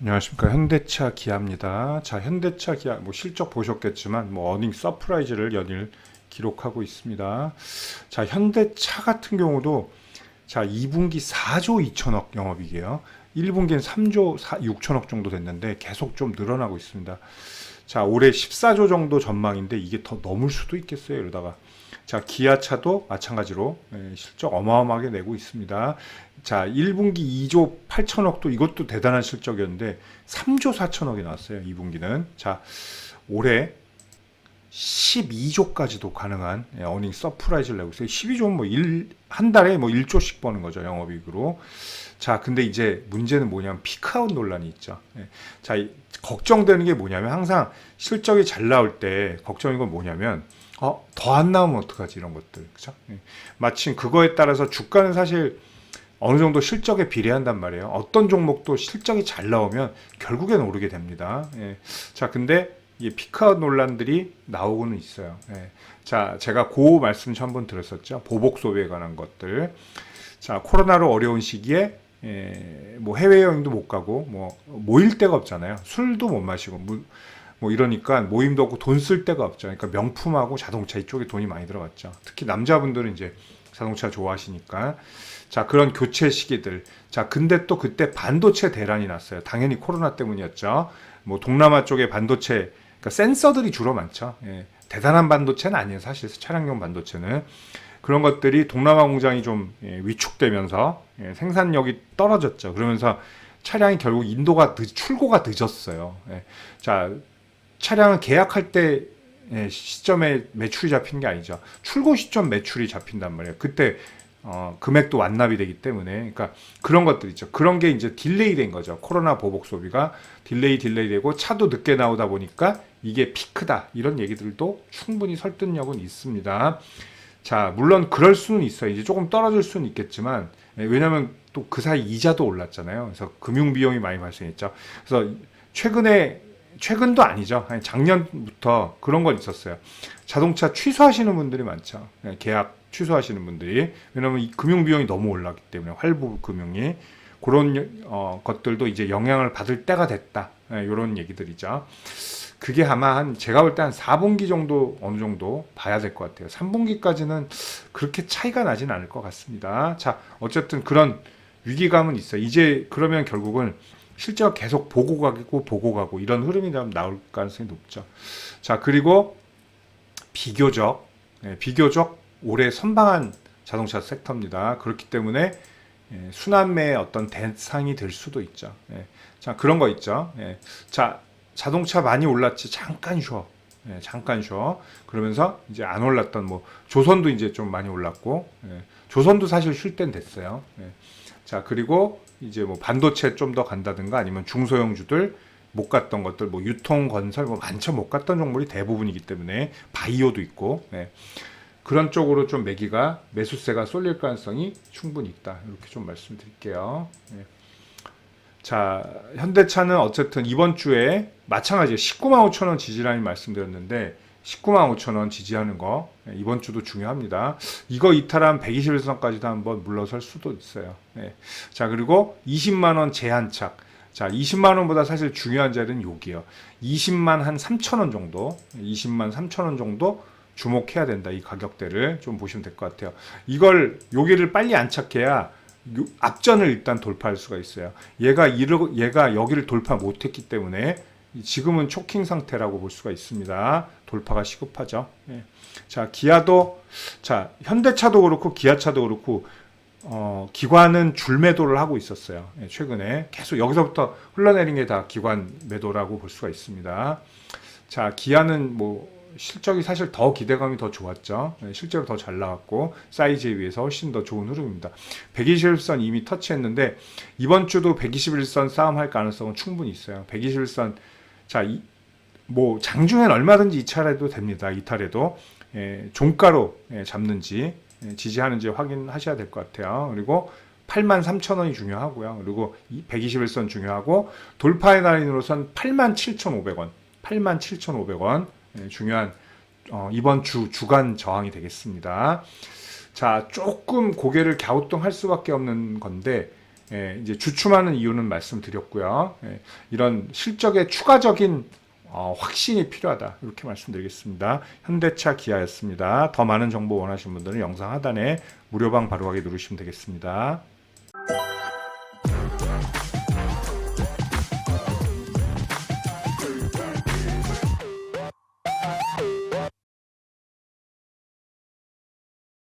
안녕하십니까. 현대차 기아입니다. 자, 현대차 기아 뭐 실적 보셨겠지만 뭐 어닝 서프라이즈를 연일 기록하고 있습니다. 자, 현대차 같은 경우도 자, 2분기 4조 2천억 영업이익이에요. 1분기는 3조 6천억 정도 됐는데 계속 좀 늘어나고 있습니다. 자, 올해 14조 정도 전망인데 이게 더 넘을 수도 있겠어요. 이러다가. 자, 기아차도 마찬가지로 실적 어마어마하게 내고 있습니다. 자, 1분기 2조 8천억도 이것도 대단한 실적이었는데 3조 4천억이 나왔어요. 2분기는. 자, 올해 12조까지도 가능한 어닝 서프라이즈를 내고 있어요. 12조는 뭐 한 달에 뭐 1조씩 버는 거죠. 영업이익으로. 자, 근데 이제 문제는 뭐냐면 피크아웃 논란이 있죠. 자, 걱정되는 게 뭐냐면 항상 실적이 잘 나올 때 걱정인 건 뭐냐면 더 안 나오면 어떡하지 이런 것들. 그죠? 마침 그거에 따라서 주가는 사실 어느 정도 실적에 비례한단 말이에요. 어떤 종목도 실적이 잘 나오면 결국엔 오르게 됩니다. 자, 근데 이 피크아웃 논란들이 나오고는 있어요. 자, 제가 그 말씀 한번 드렸었죠. 보복 소비에 관한 것들. 자, 코로나로 어려운 시기에 뭐 해외여행도 못 가고 뭐 모일 데가 없잖아요. 술도 못 마시고 뭐 이러니까 모임도 없고 돈 쓸 데가 없죠. 그러니까 명품하고 자동차 이쪽에 돈이 많이 들어갔죠. 특히 남자분들은 이제 자동차 좋아하시니까. 자, 그런 교체 시기들. 자, 근데 또 그때 반도체 대란이 났어요. 당연히 코로나 때문이었죠. 뭐 동남아 쪽에 반도체, 그러니까 센서들이 주로 많죠. 대단한 반도체는 아니에요. 사실 차량용 반도체는. 그런 것들이 동남아 공장이 좀 위축되면서 생산력이 떨어졌죠. 그러면서 차량이 결국 출고가 늦었어요. 자, 차량은 계약할 때 시점에 매출이 잡힌 게 아니죠. 출고 시점 매출이 잡힌단 말이에요. 그때 금액도 완납이 되기 때문에. 그러니까 그런 것들 있죠. 그런 게 이제 딜레이 된 거죠. 코로나 보복 소비가 딜레이 되고 차도 늦게 나오다 보니까 이게 피크다. 이런 얘기들도 충분히 설득력은 있습니다. 자, 물론 그럴 수는 있어요. 이제 조금 떨어질 수는 있겠지만, 왜냐면 또 그 사이 이자도 올랐잖아요. 그래서 금융 비용이 많이 발생했죠. 그래서 최근도 아니죠. 아니, 작년부터 그런 건 있었어요. 자동차 취소하시는 분들이 많죠. 계약 취소하시는 분들이. 왜냐면 이 금융 비용이 너무 올랐기 때문에, 할부 금융이. 그런 것들도 이제 영향을 받을 때가 됐다. 이런 얘기들이죠. 그게 아마 제가 볼 때 한 4분기 정도 어느 정도 봐야 될 것 같아요. 3분기까지는 그렇게 차이가 나진 않을 것 같습니다. 자, 어쨌든 그런 위기감은 있어요. 이제 그러면 결국은 실제가 계속 보고 가고 이런 흐름이 나올 가능성이 높죠. 자, 그리고 비교적 올해 선방한 자동차 섹터입니다. 그렇기 때문에 순환매의 어떤 대상이 될 수도 있죠. 자, 그런 거 있죠. 자, 자동차 많이 올랐지 잠깐 쉬어. 잠깐 쉬어. 그러면서 이제 안 올랐던 뭐 조선도 이제 좀 많이 올랐고, 조선도 사실 쉴 땐 됐어요. 자, 그리고 이제 뭐 반도체 좀 더 간다든가 아니면 중소형주들 못 갔던 것들 뭐 유통 건설 뭐 많죠. 못 갔던 종목이 대부분이기 때문에 바이오도 있고, 그런 쪽으로 좀 매수세가 쏠릴 가능성이 충분히 있다. 이렇게 좀 말씀드릴게요. 자, 현대차는 어쨌든 이번 주에 마찬가지예요. 19만 5천 원 지지라인 말씀드렸는데 19만 5천 원 지지하는 거 이번 주도 중요합니다. 이거 이탈하면 121선까지도 한번 물러설 수도 있어요. 자, 그리고 20만 원 제한착. 자, 20만 원보다 사실 중요한 자리는 여기요. 20만 한 3천 원 정도, 20만 3천 원 정도 주목해야 된다. 이 가격대를 좀 보시면 될 것 같아요. 여기를 빨리 안착해야 앞전을 일단 돌파할 수가 있어요. 얘가 여기를 돌파 못했기 때문에 지금은 초킹 상태라고 볼 수가 있습니다. 돌파가 시급하죠. 자, 현대차도 그렇고 기아차도 그렇고 기관은 줄 매도를 하고 있었어요. 최근에 계속 여기서부터 흘러내린 게 다 기관 매도라고 볼 수가 있습니다. 자, 기아는 뭐 실적이 사실 더 기대감이 더 좋았죠. 실제로 더 잘 나왔고 사이즈에 비해서 훨씬 더 좋은 흐름입니다. 121선 이미 터치했는데 이번 주도 121선 싸움할 가능성은 충분히 있어요. 121선 자, 뭐 장중엔 얼마든지 이탈해도 됩니다. 이탈해도 종가로 잡는지 지지하는지 확인하셔야 될 것 같아요. 그리고 83,000원이 중요하고요. 그리고 121선 중요하고 돌파의 라인으로선 87,500원 87,500원 중요한 이번 주간 저항이 되겠습니다. 자, 조금 고개를 갸우뚱할 수밖에 없는 건데 예, 이제 주춤하는 이유는 말씀드렸고요. 예, 이런 실적의 추가적인 확신이 필요하다. 이렇게 말씀드리겠습니다. 현대차 기아였습니다. 더 많은 정보 원하시는 분들은 영상 하단에 무료방 바로 가기 누르시면 되겠습니다.